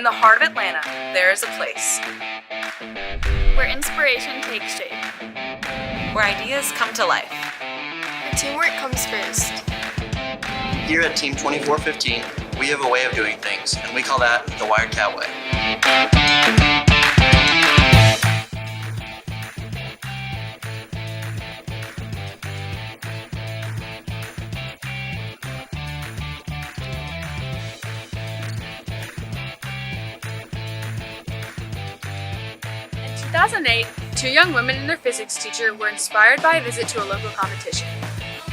In the heart of Atlanta, there is a place where inspiration takes shape, where ideas come to life, where teamwork comes first. Here at Team 2415, we have a way of doing things, and we call that the WiredCat way. In 2008, two young women and their physics teacher were inspired by a visit to a local competition.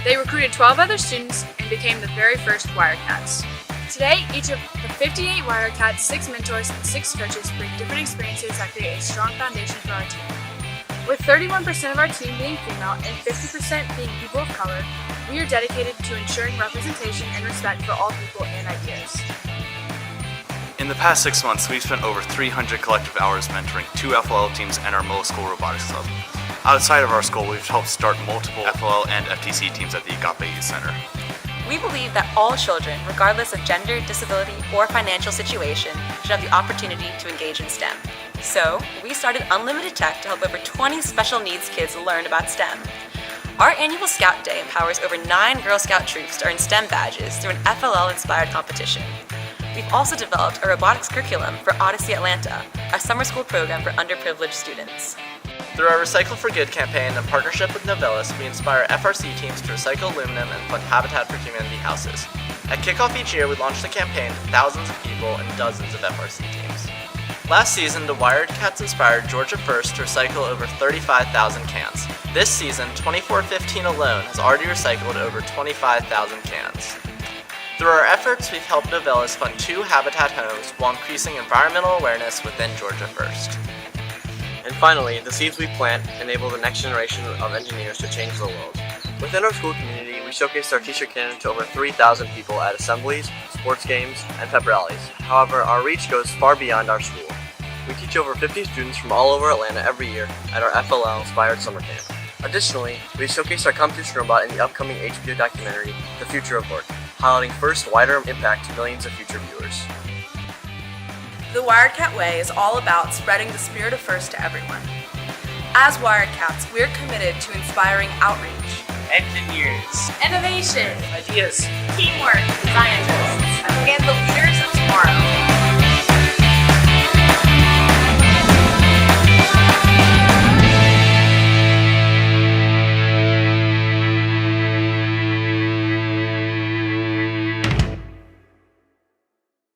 They recruited 12 other students and became the very first WiredCats. Today, each of the 58 WiredCats, 6 mentors, and 6 coaches bring different experiences that create a strong foundation for our team. With 31% of our team being female and 50% being people of color, we are dedicated to ensuring representation and respect for all people and ideas. In the past 6 months, we've spent over 300 collective hours mentoring 2 FLL teams and our middle school robotics club. Outside of our school, we've helped start multiple FLL and FTC teams at the Agape Youth Center. We believe that all children, regardless of gender, disability, or financial situation, should have the opportunity to engage in STEM. So, we started Unlimited Tech to help over 20 special needs kids learn about STEM. Our annual Scout Day empowers over 9 Girl Scout troops to earn STEM badges through an FLL-inspired competition. We've also developed a robotics curriculum for Odyssey Atlanta, a summer school program for underprivileged students. Through our Recycle for Good campaign in partnership with Novellis, we inspire FRC teams to recycle aluminum and fund Habitat for Humanity houses. At kickoff each year, we launch the campaign to thousands of people and dozens of FRC teams. Last season, the WiredCats inspired Georgia First to recycle over 35,000 cans. This season, 2415 alone has already recycled over 25,000 cans. Through our efforts, we've helped Novellis fund 2 Habitat homes while increasing environmental awareness within Georgia First. And finally, the seeds we plant enable the next generation of engineers to change the world. Within our school community, we showcased our t-shirt cannon to over 3,000 people at assemblies, sports games, and pep rallies. However, our reach goes far beyond our school. We teach over 50 students from all over Atlanta every year at our FLL-inspired summer camp. Additionally, we showcased our competition robot in the upcoming HBO documentary, The Future of Work, highlighting FIRST's wider impact to millions of future viewers. The WiredCat Way is all about spreading the spirit of FIRST to everyone. As WiredCats, we're committed to inspiring outreach, Engineers, innovation, ideas, teamwork, scientists, and the